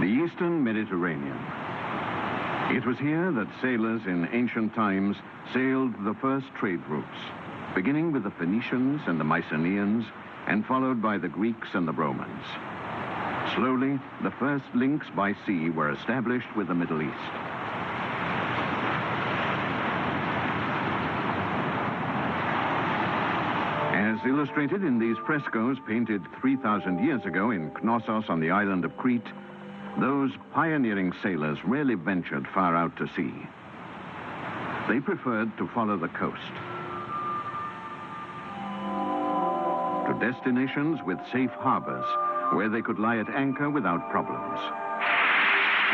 The Eastern Mediterranean. It was here that sailors in ancient times sailed the first trade routes, beginning with the Phoenicians and the Mycenaeans, and followed by the Greeks and the Romans. Slowly, the first links by sea were established with the Middle East. As illustrated in these frescoes painted 3,000 years ago in Knossos on the island of Crete, those pioneering sailors rarely ventured far out to sea. They preferred to follow the coast, to destinations with safe harbors where they could lie at anchor without problems.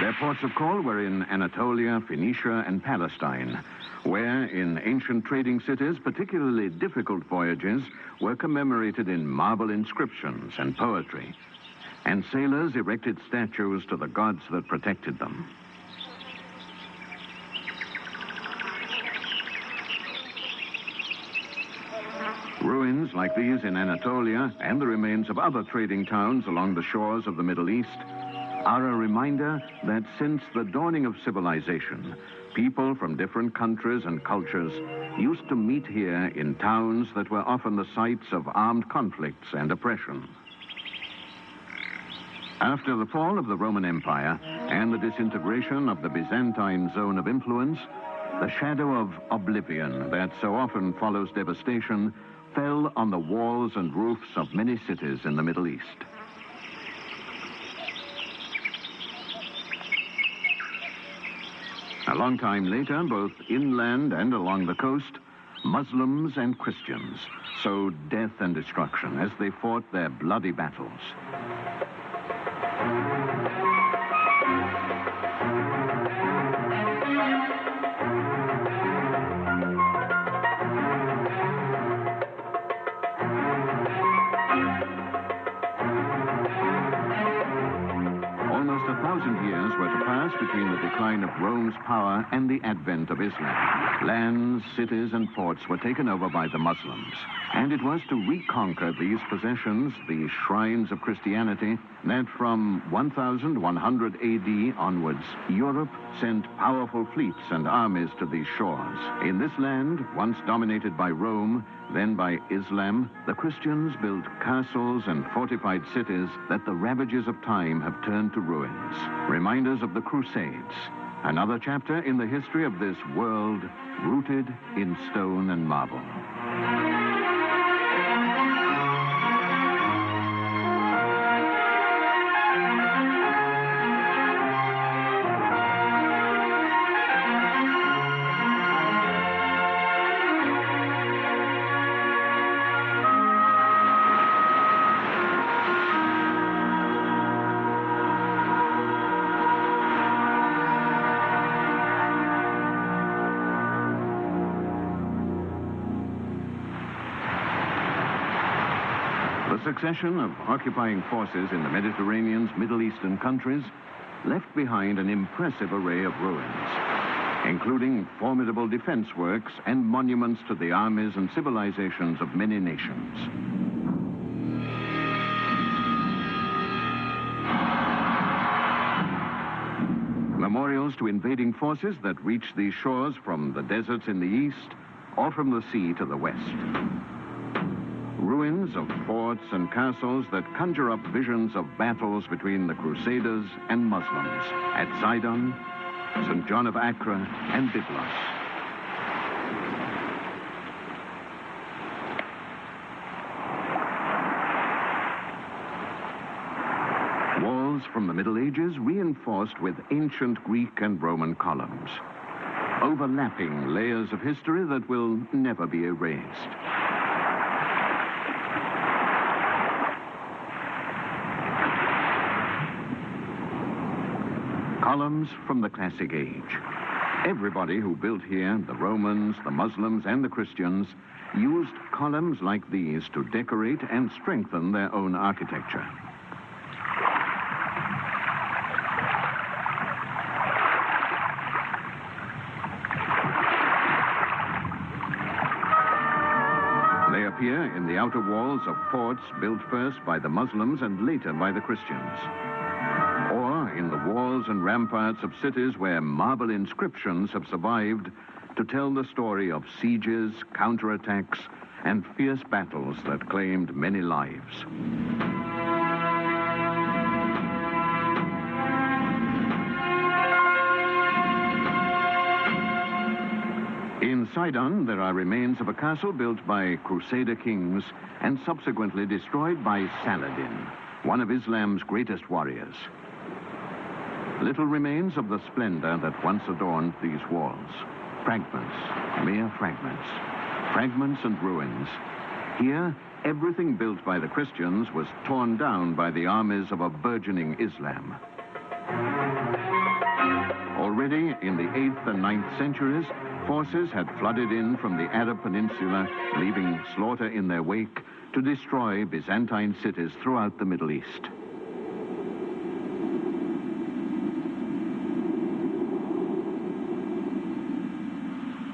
Their ports of call were in Anatolia, Phoenicia, and Palestine, where in ancient trading cities, particularly difficult voyages were commemorated in marble inscriptions and poetry, and sailors erected statues to the gods that protected them. Ruins like these in Anatolia and the remains of other trading towns along the shores of the Middle East are a reminder that since the dawning of civilization, people from different countries and cultures used to meet here in towns that were often the sites of armed conflicts and oppression. After the fall of the Roman Empire and the disintegration of the Byzantine zone of influence, the shadow of oblivion that so often follows devastation fell on the walls and roofs of many cities in the Middle East. A long time later, both inland and along the coast, Muslims and Christians sowed death and destruction as they fought their bloody battles. Almost 1,000 years were to pass between the decline of Rome's power and the advent of Islam. Lands, cities, and ports were taken over by the Muslims. And it was to reconquer these possessions, the shrines of Christianity, that from 1100 AD onwards, Europe sent powerful fleets and armies to these shores. In this land, once dominated by Rome, then by Islam, the Christians built castles and fortified cities that the ravages of time have turned to ruins. Reminders of the Crusades, another chapter in the history of this world rooted in stone and marble. The succession of occupying forces in the Mediterranean's Middle Eastern countries left behind an impressive array of ruins, including formidable defense works and monuments to the armies and civilizations of many nations. Memorials to invading forces that reached these shores from the deserts in the east or from the sea to the west. Ruins of forts and castles that conjure up visions of battles between the Crusaders and Muslims at Sidon, St. John of Acre, and Byblos. Walls from the Middle Ages reinforced with ancient Greek and Roman columns, overlapping layers of history that will never be erased. Columns from the Classic Age. Everybody who built here, the Romans, the Muslims, and the Christians, used columns like these to decorate and strengthen their own architecture. They appear in the outer walls of forts built first by the Muslims and later by the Christians. Or in the walls and ramparts of cities where marble inscriptions have survived to tell the story of sieges, counterattacks, and fierce battles that claimed many lives. In Sidon, there are remains of a castle built by Crusader kings and subsequently destroyed by Saladin, one of Islam's greatest warriors. Little remains of the splendor that once adorned these walls. Fragments, mere fragments. Fragments and ruins. Here, everything built by the Christians was torn down by the armies of a burgeoning Islam. Already in the 8th and 9th centuries, forces had flooded in from the Arab Peninsula, leaving slaughter in their wake to destroy Byzantine cities throughout the Middle East.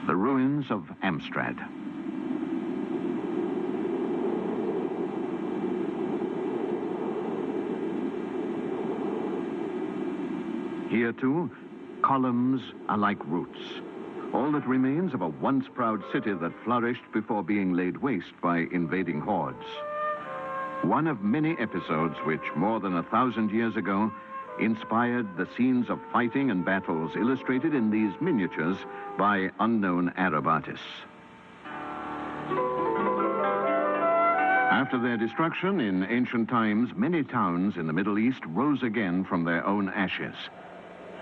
The ruins of Amstrad. Here, too, columns are like roots. All that remains of a once proud city that flourished before being laid waste by invading hordes. One of many episodes which, more than 1,000 years ago, inspired the scenes of fighting and battles illustrated in these miniatures by unknown Arab artists. After their destruction in ancient times, many towns in the Middle East rose again from their own ashes.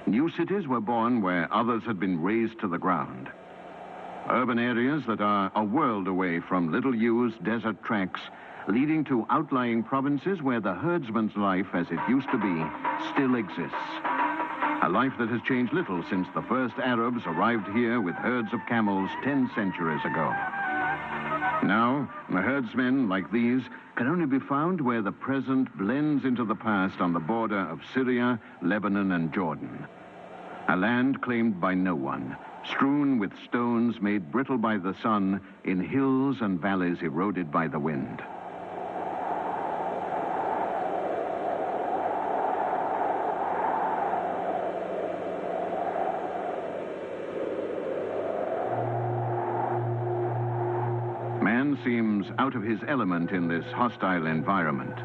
New cities were born where others had been razed to the ground. Urban areas that are a world away from little-used desert tracks, leading to outlying provinces where the herdsman's life as it used to be still exists. A life that has changed little since the first Arabs arrived here with herds of camels 10 centuries ago. Now, the herdsmen like these can only be found where the present blends into the past on the border of Syria, Lebanon, and Jordan. A land claimed by no one, strewn with stones made brittle by the sun in hills and valleys eroded by the wind. Man seems out of his element in this hostile environment.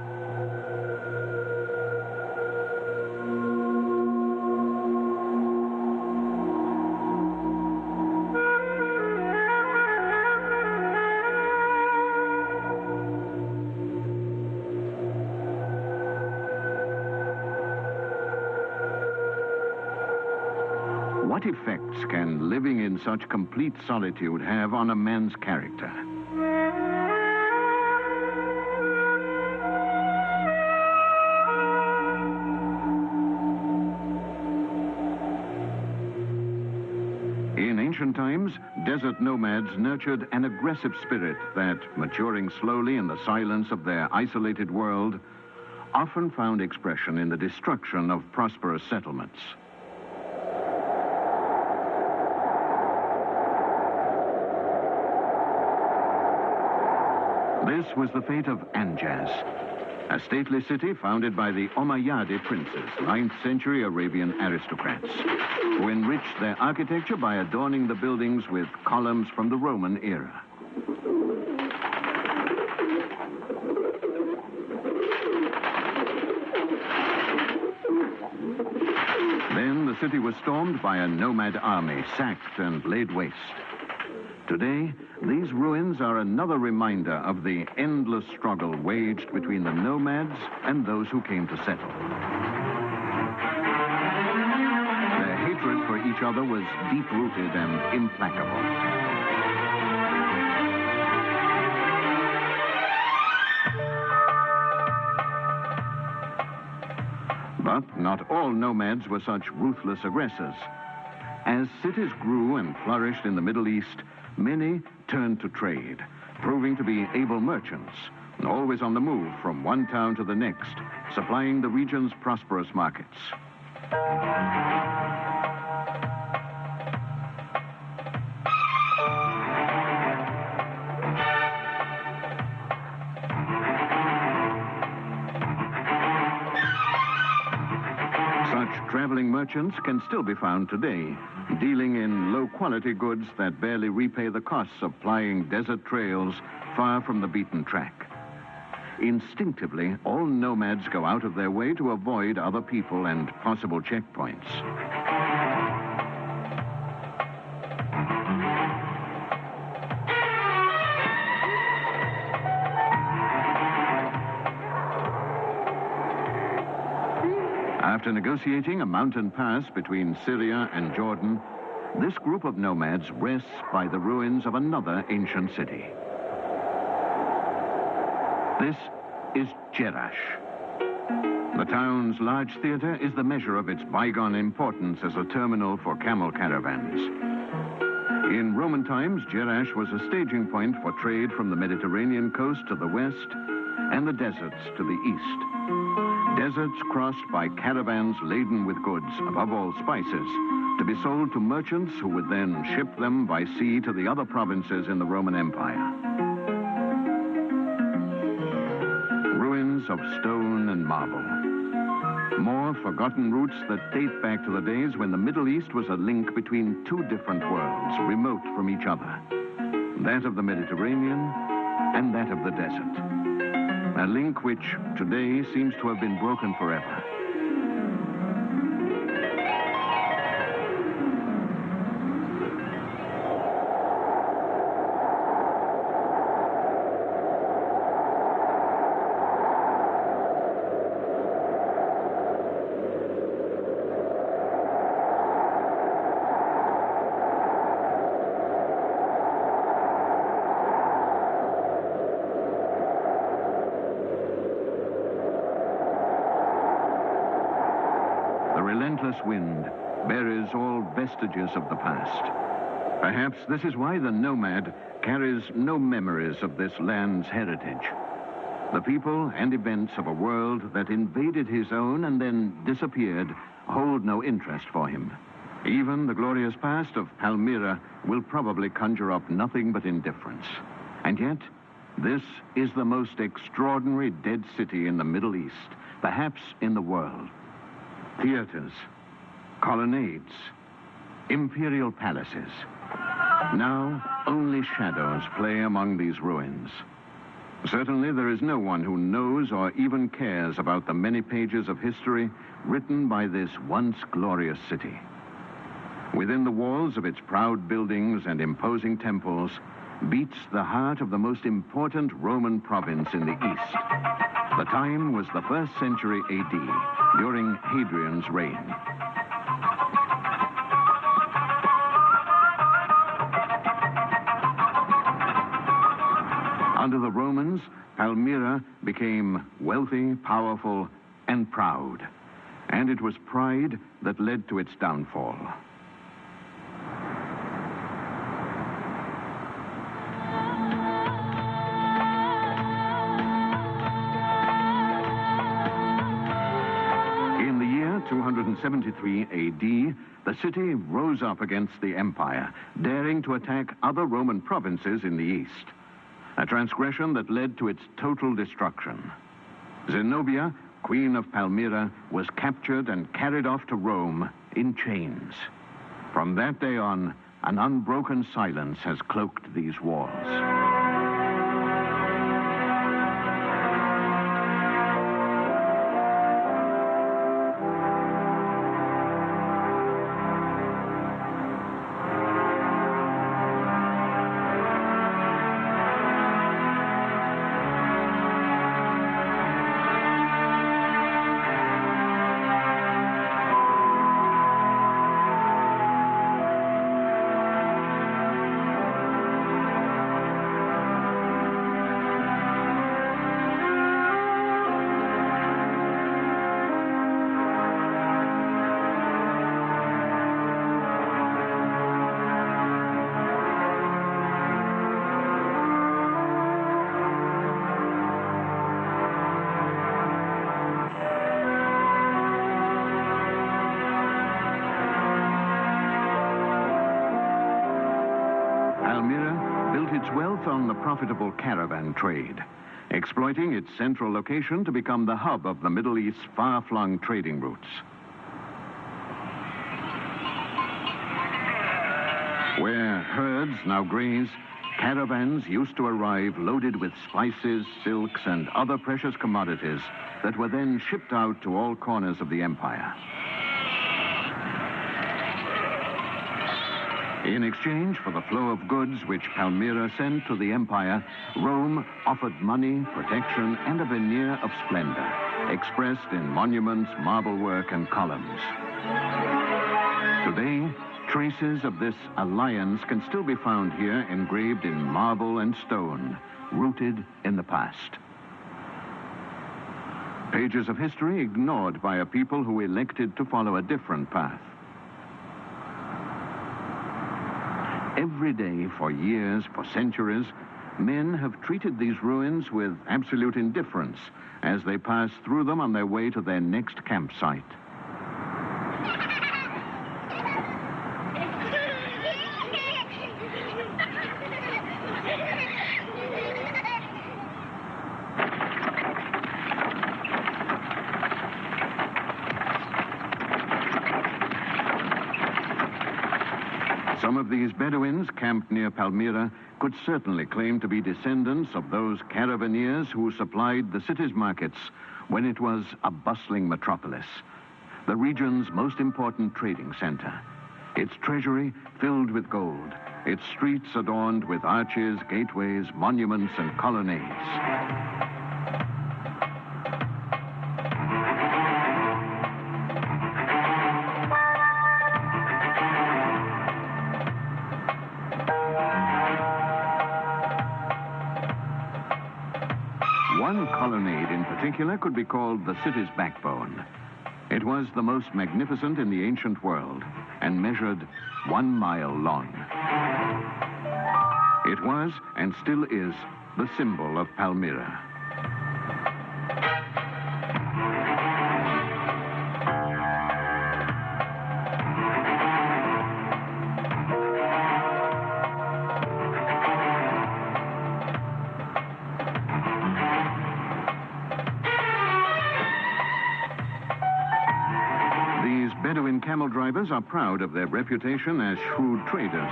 What effects can living in such complete solitude have on a man's character? In ancient times, desert nomads nurtured an aggressive spirit that, maturing slowly in the silence of their isolated world, often found expression in the destruction of prosperous settlements. This was the fate of Anjas, a stately city founded by the Umayyad princes, 9th century Arabian aristocrats, who enriched their architecture by adorning the buildings with columns from the Roman era. Then the city was stormed by a nomad army, sacked and laid waste. Today, these ruins are another reminder of the endless struggle waged between the nomads and those who came to settle. Their hatred for each other was deep-rooted and implacable. But not all nomads were such ruthless aggressors. As cities grew and flourished in the Middle East, many turned to trade, proving to be able merchants, always on the move from one town to the next, supplying the region's prosperous markets. traveling merchants can still be found today, dealing in low-quality goods that barely repay the costs of plying desert trails far from the beaten track. Instinctively, all nomads go out of their way to avoid other people and possible checkpoints. After negotiating a mountain pass between Syria and Jordan, this group of nomads rests by the ruins of another ancient city. This is Jerash. The town's large theater is the measure of its bygone importance as a terminal for camel caravans. In Roman times, Jerash was a staging point for trade from the Mediterranean coast to the west and the deserts to the east. Deserts crossed by caravans laden with goods, above all spices, to be sold to merchants who would then ship them by sea to the other provinces in the Roman Empire. Ruins of stone and marble. More forgotten roots that date back to the days when the Middle East was a link between two different worlds, remote from each other. That of the Mediterranean and that of the desert. A link which today seems to have been broken forever. The relentless wind buries all vestiges of the past. Perhaps this is why the nomad carries no memories of this land's heritage. The people and events of a world that invaded his own and then disappeared hold no interest for him. Even the glorious past of Palmyra will probably conjure up nothing but indifference. And yet, this is the most extraordinary dead city in the Middle East, perhaps in the world. Theaters, colonnades, imperial palaces. Now, only shadows play among these ruins. Certainly, there is no one who knows or even cares about the many pages of history written by this once glorious city. Within the walls of its proud buildings and imposing temples beats the heart of the most important Roman province in the east. The time was the 1st century AD, during Hadrian's reign. Under the Romans, Palmyra became wealthy, powerful, and proud. And it was pride that led to its downfall. In the year 273 AD, the city rose up against the empire, daring to attack other Roman provinces in the east. A transgression that led to its total destruction. Zenobia, queen of Palmyra, was captured and carried off to Rome in chains. From that day on, an unbroken silence has cloaked these walls. Palmyra built its wealth on the profitable caravan trade, exploiting its central location to become the hub of the Middle East's far-flung trading routes. Where herds now graze, caravans used to arrive loaded with spices, silks, and other precious commodities that were then shipped out to all corners of the empire. In exchange for the flow of goods which Palmyra sent to the empire, Rome offered money, protection, and a veneer of splendor, expressed in monuments, marble work, and columns. Today, traces of this alliance can still be found here, engraved in marble and stone, rooted in the past. Pages of history ignored by a people who elected to follow a different path. Every day, for years, for centuries, men have treated these ruins with absolute indifference as they pass through them on their way to their next campsite. Some of these Bedouins camped near Palmyra could certainly claim to be descendants of those caravaneers who supplied the city's markets when it was a bustling metropolis, the region's most important trading center. Its treasury filled with gold, its streets adorned with arches, gateways, monuments, and colonnades. One colonnade in particular could be called the city's backbone. It was the most magnificent in the ancient world and measured 1 mile long. It was, and still is, the symbol of Palmyra. Bedouin camel drivers are proud of their reputation as shrewd traders,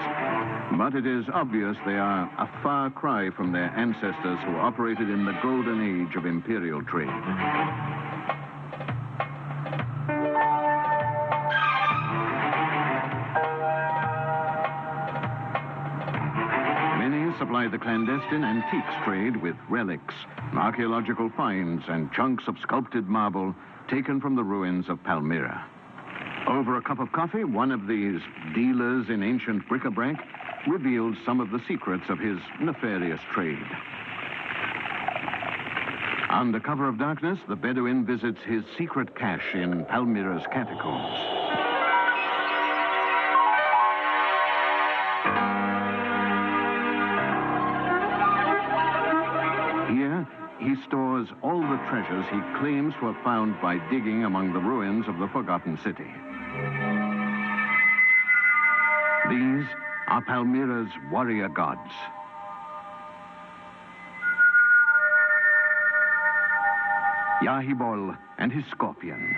but it is obvious they are a far cry from their ancestors who operated in the golden age of imperial trade. Many supply the clandestine antiques trade with relics, archaeological finds, and chunks of sculpted marble taken from the ruins of Palmyra. Over a cup of coffee, one of these dealers in ancient bric-a-brac revealed some of the secrets of his nefarious trade. Under cover of darkness, the Bedouin visits his secret cache in Palmyra's catacombs. Here, he stores all the treasures he claims to have found by digging among the ruins of the forgotten city. These are Palmyra's warrior gods. Yahibol and his scorpion.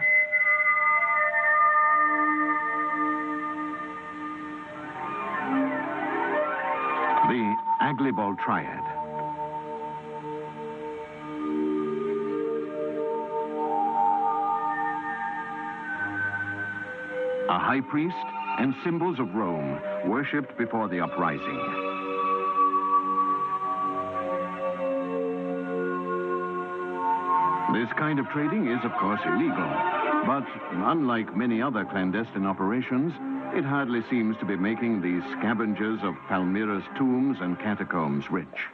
The Aglibol triad. A high priest and symbols of Rome worshipped before the uprising. This kind of trading is, of course, illegal, but unlike many other clandestine operations, it hardly seems to be making these scavengers of Palmyra's tombs and catacombs rich.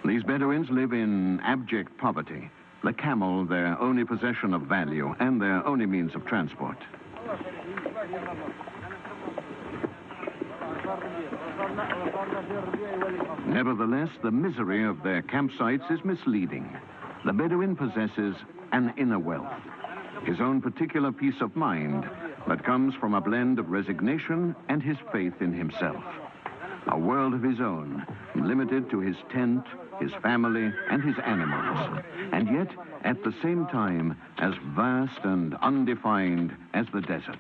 These Bedouins live in abject poverty, the camel their only possession of value and their only means of transport. Nevertheless, the misery of their campsites is misleading. The Bedouin possesses an inner wealth, his own particular peace of mind that comes from a blend of resignation and his faith in himself. A world of his own, limited to his tent, his family, and his animals, and yet, at the same time, as vast and undefined as the desert.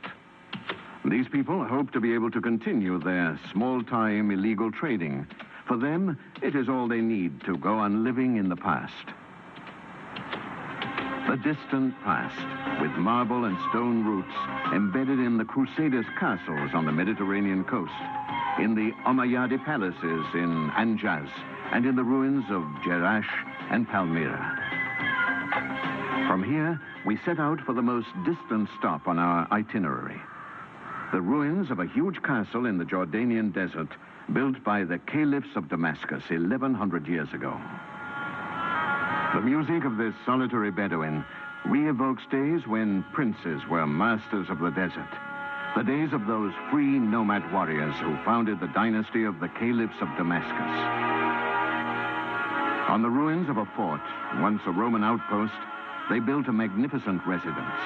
These people hope to be able to continue their small-time illegal trading. For them, it is all they need to go on living in the past. The distant past, with marble and stone roofs embedded in the Crusaders' castles on the Mediterranean coast, in the Umayyadi palaces in Anjaz, and in the ruins of Jerash and Palmyra. From here, we set out for the most distant stop on our itinerary. The ruins of a huge castle in the Jordanian desert, built by the caliphs of Damascus 1,100 years ago. The music of this solitary Bedouin re-evokes days when princes were masters of the desert, the days of those free nomad warriors who founded the dynasty of the caliphs of Damascus. On the ruins of a fort, once a Roman outpost, they built a magnificent residence.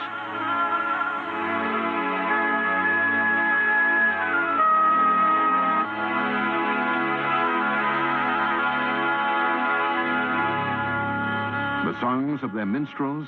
The songs of their minstrels